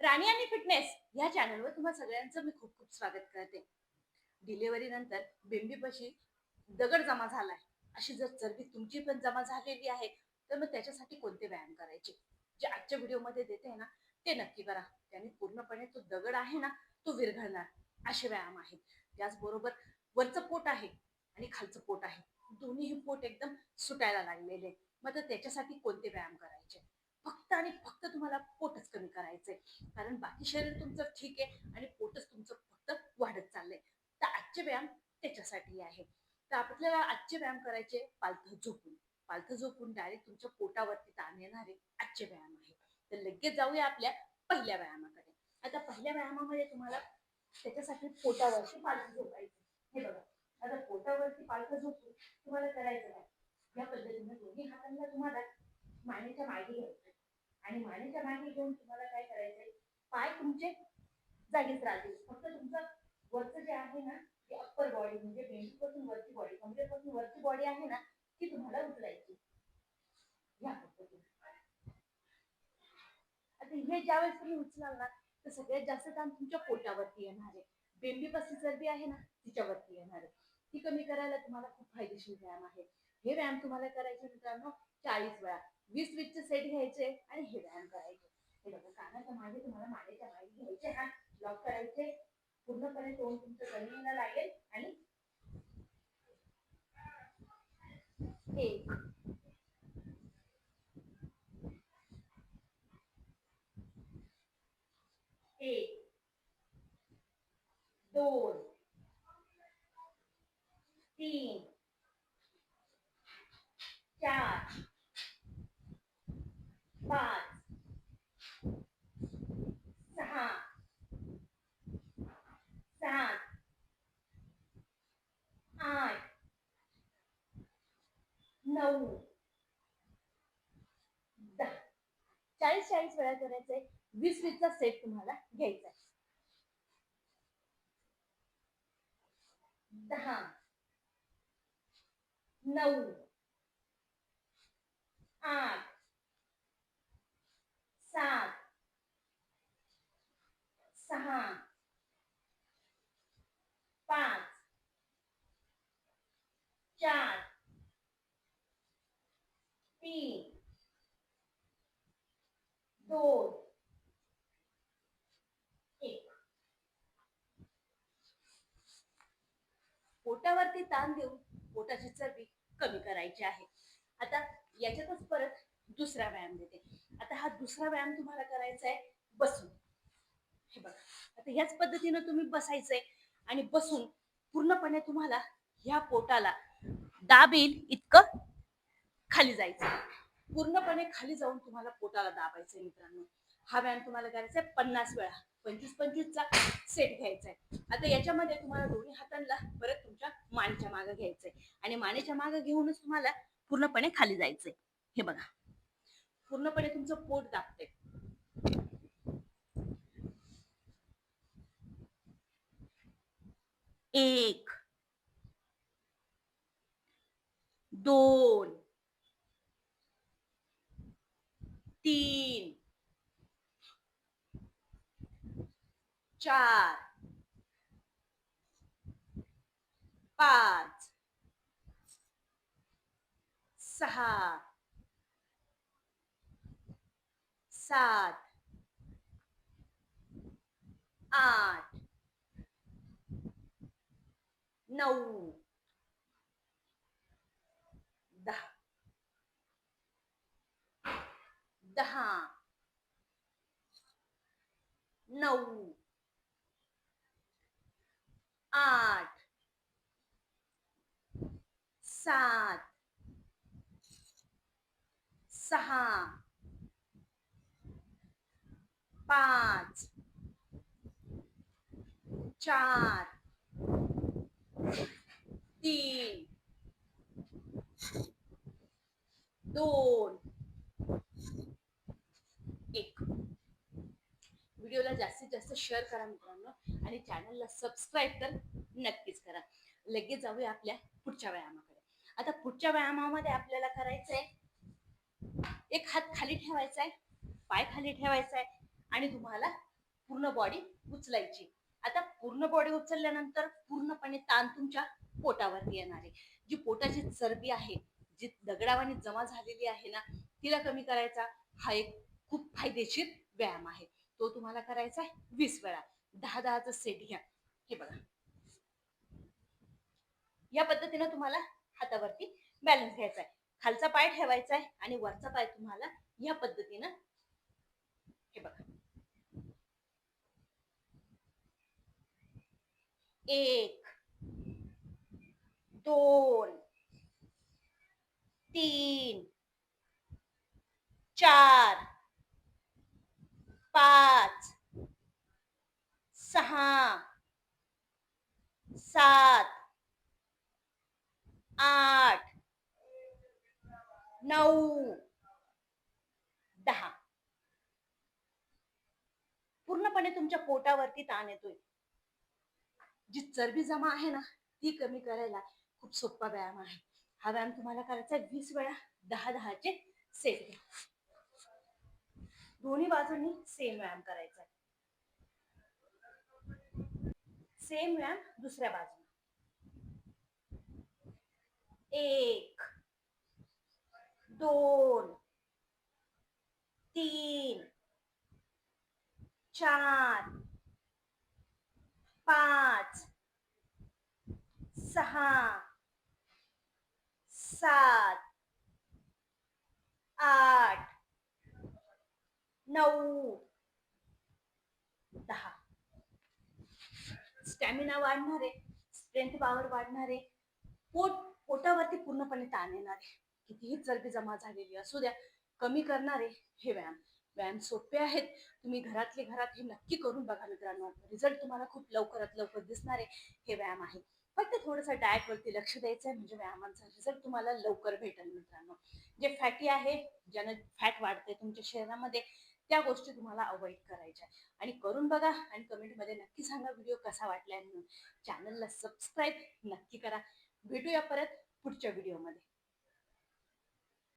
राणी आणि फिटनेस या चॅनलवर तुम्हा सगळ्यांचं मी खूप खूप स्वागत करते. डिलिव्हरी नंतर बेंबीपाशी दगड जमा झालाय, अशी जर चरबी तुमची पण जमा झालेली आहे, तर मग त्याच्यासाठी कोणते व्यायाम करायचे जे आजच्या व्हिडिओमध्ये देते ना, ते नक्की करा. त्याने पूर्णपणे तो दगड आहे ना, तो विरघळणार असे व्यायाम आहेत. त्याचबरोबर वरचं पोट आहे आणि खालचं पोट आहे, दोन्हीही पोट एकदम सुटायला लागलेले, मग तर त्याच्यासाठी कोणते व्यायाम करायचे? फक्त आणि फक्त तुम्हाला पोटच कमी करायचंय, कारण बाकी शरीर तुमचं ठीक आहे आणि पोटच तुमचं फक्त वाढत चाललंय. तर आजचे व्यायाम त्याच्यासाठी आहे. तर आपल्याला आजचे व्यायाम करायचे पालथं झोपून डायरेक्ट तुमच्या पोटावरती ताण येणारे आजचे व्यायाम आहे. तर लगेच जाऊया आपल्या पहिल्या व्यायामाकडे. आता पहिल्या व्यायामामध्ये तुम्हाला त्याच्यासाठी पोटावरती पालथं झोपायचं. हे बघा, आता पोटावरती पालथं झोपून तुम्हाला करायचं काय, या पद्धतीने दोन्ही हातांना तुम्हाला मानेच्या मागे घ्यायचं आणि मानेच्या मागे घेऊन तुम्हाला काय करायचंय, पाय तुमचे जागीच राहतील. फक्त तुमचं वरचं जे आहे ना, ते अप्पर बॉडी म्हणजे बेंबीपासून वरची बॉडी, कमरेपासून वरची बॉडी आहे ना, ती तुम्हाला उचलायची या पद्धतीने. आता हे ज्यावेळेस तुम्ही उचलाल ना, तर सगळ्यात जास्त ताण तुमच्या पोटावरती येणार आहे. बेंबीपासून चरबी आहे ना, तिच्यावरती येणार आहे. ती कमी करायला तुम्हाला खूप फायदेशीर व्यायाम आहे. हे व्यायाम तुम्हाला करायचे मित्रांनो 40 वेळा. 20-20 चे सेट घ्यायचे आणि हे व्यायाम करायचे. हे बघा, कानाच्या मागे तुम्हाला मानेच्या मागे घ्यायचे, हात लॉक करायचे, पूर्णपणे तोंड तुमचं जमिनीला लागेल आणि 1 1 2 3 4 5 6 7 8 9 10. 40-40 वेळा करायचंय. 20-20 चा सेट तुम्हाला घ्यायचा आहे. 10 9 8 7 6 5 4 3 2 1. पोटावरती ताण देऊन पोटाची चरबी कमी करायची आहे. आता याच्यातच परत दुसरा व्यायाम देते. आता हा दुसरा व्यायाम तुम्हाला करायचा आहे बसून. हे बघा, आता ह्याच पद्धतीनं तुम्ही बसायचंय आणि बसून पूर्णपणे तुम्हाला ह्या पोटाला दाब येईल इतकं खाली जायचं. पूर्णपणे खाली जाऊन तुम्हाला पोटाला दाबायचंय मित्रांनो. हा व्यायाम तुम्हाला करायचा आहे 50 वेळा. 25-25 चा सेट घ्यायचा आहे. आता याच्यामध्ये तुम्हाला दोन्ही हातांना परत तुमच्या मानेच्या मागे घ्यायचंय आणि मानेच्या मागे घेऊनच तुम्हाला पूर्णपणे खाली जायचंय. हे बघा, पूर्णपणे तुमचं पोट दाबते. 1 2 3 4 5 6 7 8 9 10 10 9 8 7 6 5 4 3 2 1. व्हिडिओला जास्तीत जास्त शेअर करा मित्रांनो आणि चॅनलला सबस्क्राईब तर नक्कीच करा. लगेच जाऊया आपल्या पुढच्या व्यायामाकडे. आता पुढच्या व्यायामामध्ये आपल्याला करायचंय, एक हात खाली ठेवायचा आहे, पाय खाली ठेवायचा आहे आणि तुम्हाला पूर्ण बॉडी उचलायची. आता पूर्ण बॉडी उचलल्यानंतर पूर्णपणे ताण तुमच्या पोटावरती येणार आहे. जी पोटाची चरबी आहे, जी दगडावाने जमा झालेली आहे ना, तिला कमी करायचा हा एक खूप फायदेशीर व्यायाम आहे. तो तुम्हाला करायचा आहे 20 वेळा. 10-10चा सेट घ्या. हे बघा, या पद्धतीने तुम्हाला हातावरती बॅलन्स घ्यायचा आहे. खालचा पाय ठेवायचा आहे आणि वरचा पाय तुम्हाला या पद्धतीनं, हे बघा, 1 2 3 4 5 6 7 8 9 10. पूर्णपणे तुमच्या पोटावरती ताण येतोय. जी चरबी जमा आहे ना, ती कमी करायला खूप सोपा व्यायाम आहे. हा व्यायाम तुम्हाला करायचा आहे 20 वेळा. 10-10चे सेट घ्या. दोन्ही बाजूंनी सेम व्यायाम करायचा आहे. सेम व्यायाम दुसऱ्या बाजूला. 1 2 3 4 5 6 7 8 9 10. स्टॅमिना वाढणार आहे, स्ट्रेंथ पॉवर वाढणार आहे, पोटावरती पूर्णपणे ताण येणार आहे. कितीही चरबी जमा झालेली असू द्या, कमी करणारे हे व्यायाम. व्यायाम सोपे आहेत. तुम्ही घरातले घरात हे नक्की करून बघा मित्रांनो. रिझल्ट तुम्हाला खूप लवकरात लवकर दिसणारे हे व्यायाम आहे. फक्त थोडंसं डाएट वरती लक्ष द्यायचं आहे, म्हणजे व्यायामांचा रिझल्ट तुम्हाला लवकर भेटेल मित्रांनो. जे फॅटी आहे, ज्यानं फॅट वाढते तुमच्या शरीरामध्ये, त्या गोष्टी तुम्हाला अवॉइड करायच्या आणि करून बघा आणि कमेंटमध्ये नक्की सांगा व्हिडिओ कसा वाटलाय म्हणून. चॅनलला सबस्क्राईब नक्की करा. भेटूया परत पुढच्या व्हिडिओमध्ये.